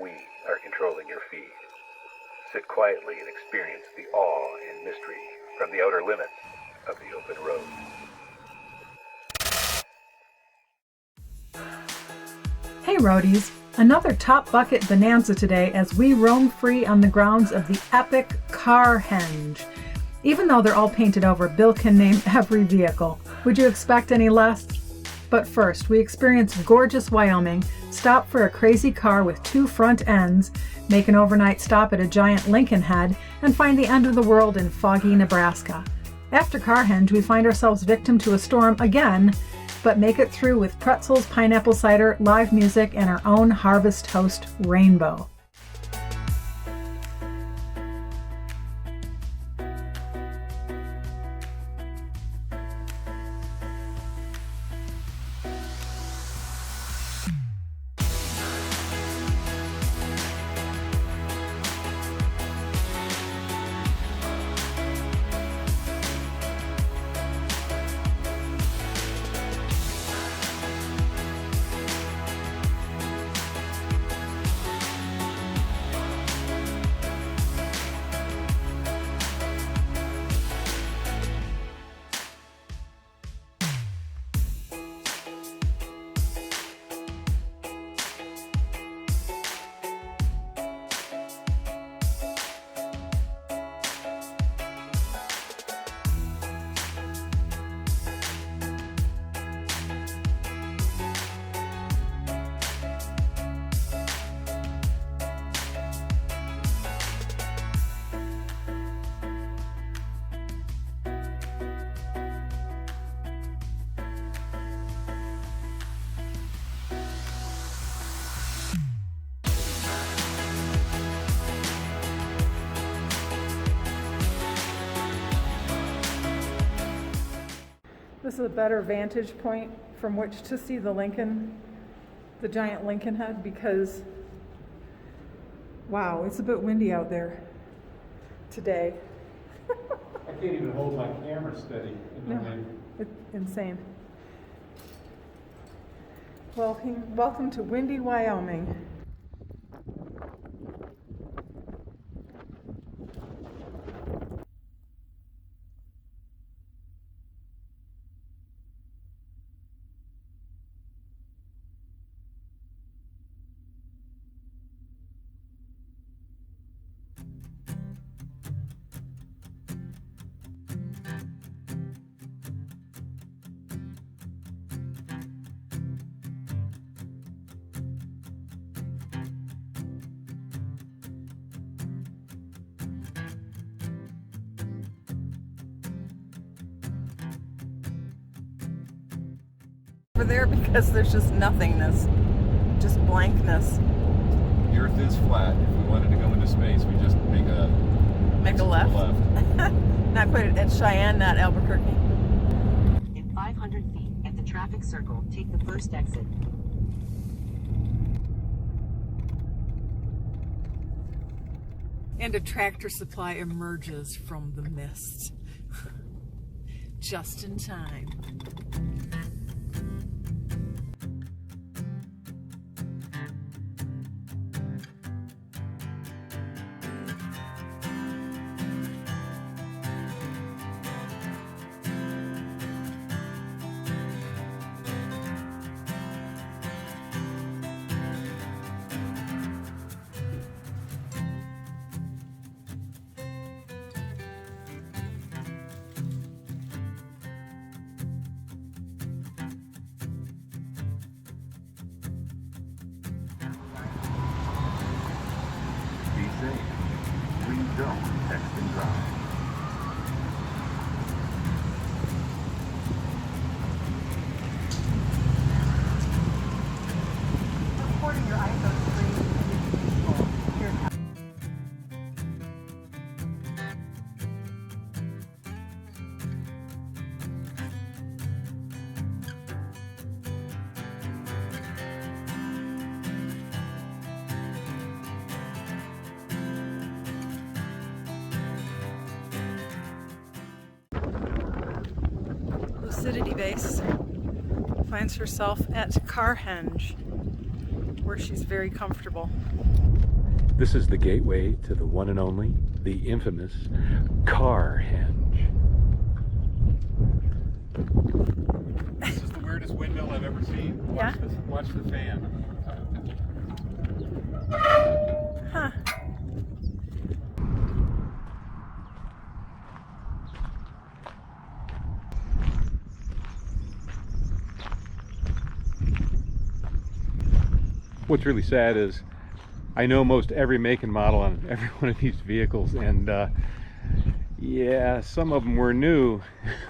we are controlling your feed. Sit quietly and experience the awe and mystery from the outer limits of the open road. Hey roadies, another top bucket bonanza today as we roam free on the grounds of the epic Carhenge. Even though they're all painted over, Bill can name every vehicle. Would you expect any less? But first, we experience gorgeous Wyoming, stop for a crazy car with 2 front ends, make an overnight stop at a giant Lincoln Head, and find the end of the world in foggy Nebraska. After Carhenge, we find ourselves victim to a storm again, but make it through with pretzels, pineapple cider, live music, and our own Harvest Toast rainbow. This is a better vantage point from which to see the giant Lincoln Head, because wow, it's a bit windy out there today. I can't even hold my camera steady in the wind. It's insane. Well, welcome to windy Wyoming. Over there, because there's just nothingness, just blankness. The Earth is flat. If we wanted to go into space, we just make a left. Not quite at Cheyenne, not Albuquerque. In 500 feet, at the traffic circle, take the first exit. And a Tractor Supply emerges from the mist. Just in time. Be safe. Please don't text and drive. Recording your iPhone screen is useful. Here. Lucidity Base finds herself at Carhenge, where she's very comfortable. This is the gateway to the one and only, the infamous Carhenge. This is the weirdest windmill I've ever seen. Yeah? Watch the fan. Huh. What's really sad is I know most every make and model on every one of these vehicles, and yeah, some of them were new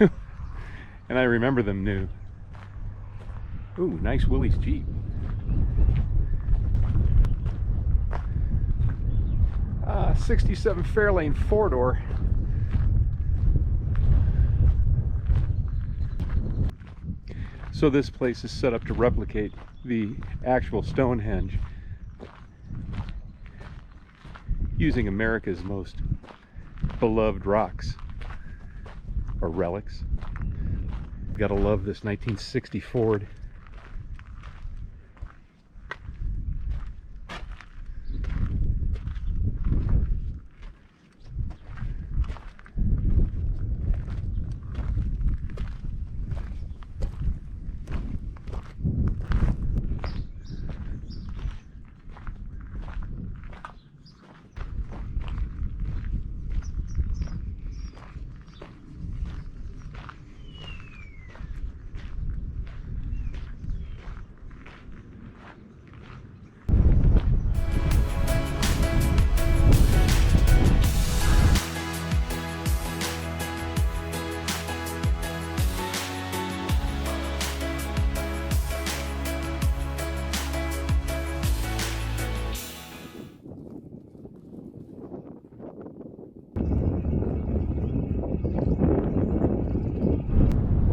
and I remember them new. Ooh, nice Willys Jeep. 67 Fairlane 4-door. So this place is set up to replicate the actual Stonehenge, using America's most beloved rocks or relics. Gotta love this 1960 Ford.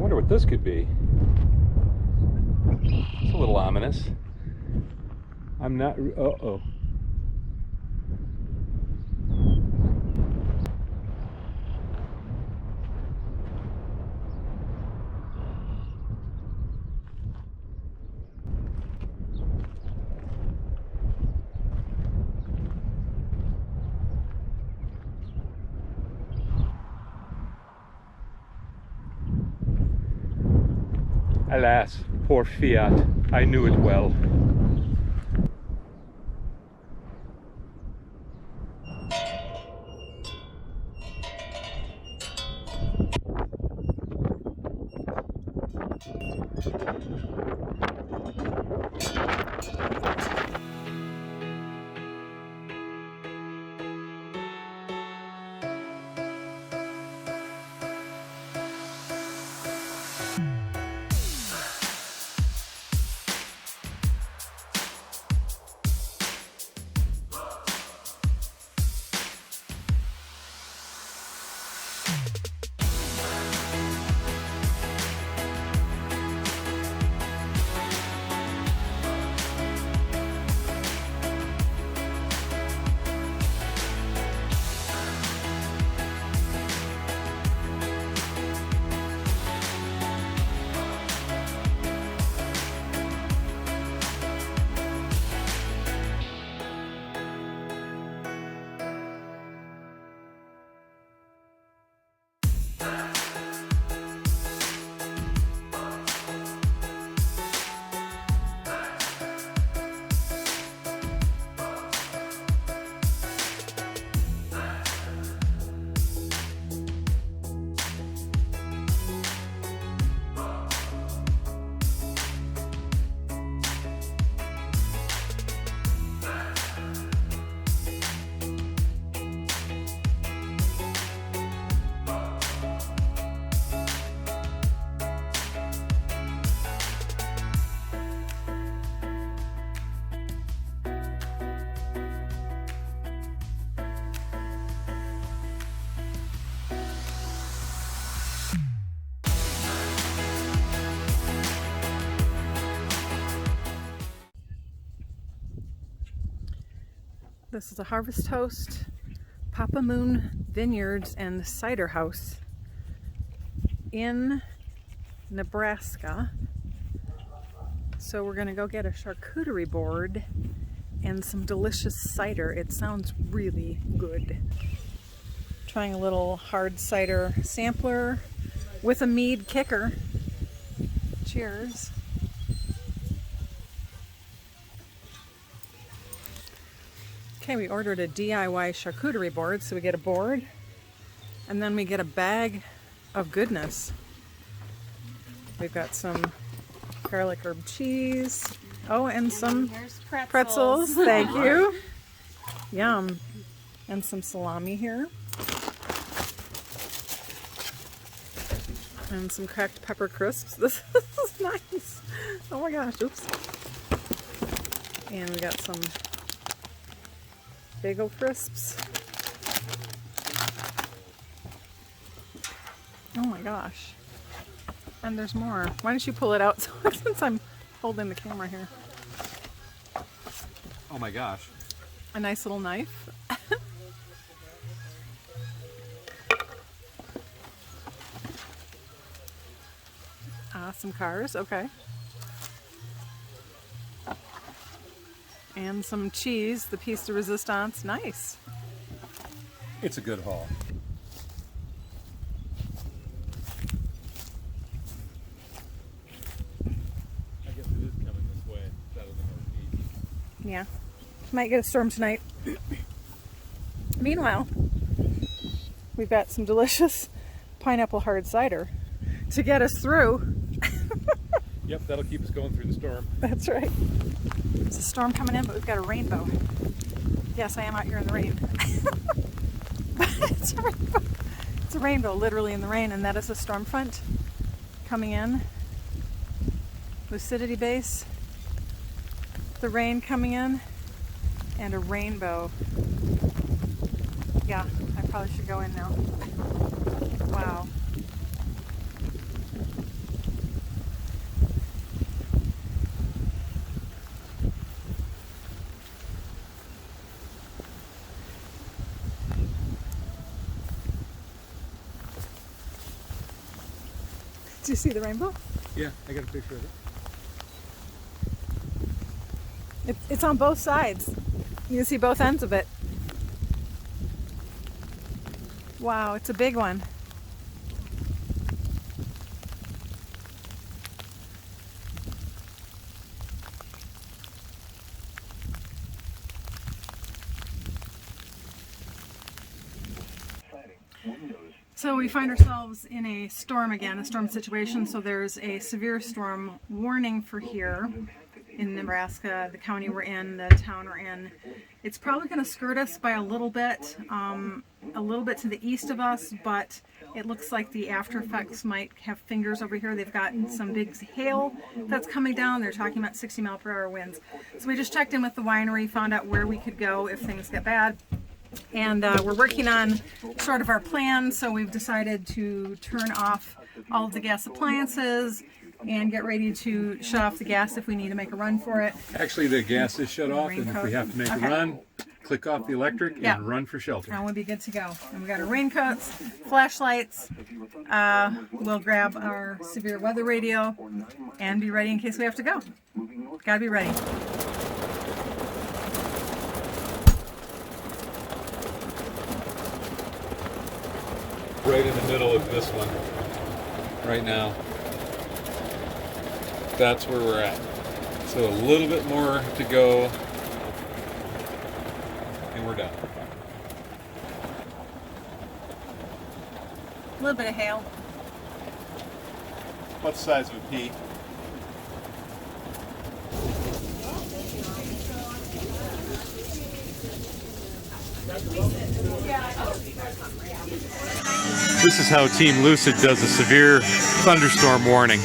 What this could be. It's a little ominous. I'm not. Uh-oh. Alas, poor Fiat, I knew it well. This is a Harvest Host, Papa Moon Vineyards and Cider House in Nebraska. So So we're gonna go get a charcuterie board and some delicious cider. It sounds really good. Trying a little hard cider sampler with a mead kicker. Cheers. Okay, we ordered a DIY charcuterie board, so we get a board and then we get a bag of goodness. We've got some garlic herb cheese. Oh, and some pretzels. Thank you. Yum. And some salami here. And some cracked pepper crisps. This is nice. Oh my gosh, oops. And we got some bagel crisps. Oh my gosh. And there's more. Why don't you pull it out since I'm holding the camera here? Oh my gosh. A nice little knife. Some cars, okay. And some cheese, the piece de resistance. Nice. It's a good haul. I guess it is coming this way, out of the northeast. Yeah. Might get a storm tonight. Meanwhile, we've got some delicious pineapple hard cider to get us through. Yep, that'll keep us going through the storm. That's right. There's a storm coming in, but we've got a rainbow. Yes, I am out here in the rain. But it's a rainbow. It's a rainbow, literally in the rain, and that is a storm front coming in. Lucidity base, the rain coming in, and a rainbow. Yeah, I probably should go in now. Wow. Do you see the rainbow? Yeah, I got a picture of it. It's on both sides. You can see both ends of it. Wow, it's a big one. So we find ourselves in a storm again, a storm situation. So there's a severe storm warning for here in Nebraska, the county we're in, the town we're in. It's probably going to skirt us by a little bit to the east of us, but it looks like the after effects might have fingers over here. They've got some big hail that's coming down. They're talking about 60-mile-per-hour winds. So we just checked in with the winery, found out where we could go if things get bad. And we're working on sort of our plan, so we've decided to turn off all of the gas appliances and get ready to shut off the gas if we need to make a run for it. Actually, the gas is shut off, and if we have to make a run, click off the electric and run for shelter. And we'll be good to go. And we got our raincoats, flashlights. We'll grab our severe weather radio and be ready in case we have to go. Gotta be ready. Right in the middle of this one, right now. That's where we're at. So a little bit more to go, and we're done. A little bit of hail. What size of a pea? This is how Team Lucid does a severe thunderstorm warning.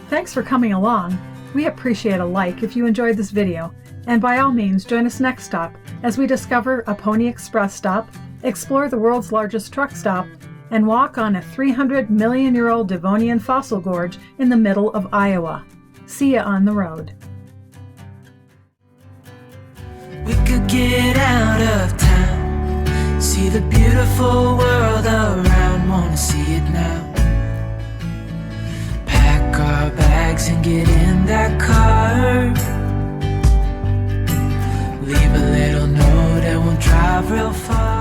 Thanks for coming along. We appreciate a like if you enjoyed this video, and by all means join us next stop as we discover a Pony Express stop, explore the world's largest truck stop, and walk on a 300-million-year-old Devonian fossil gorge in the middle of Iowa. See ya on the road. get out of town, see the beautiful world around, wanna see it now. Pack our bags and get in that car, leave a little note and we'll drive real far.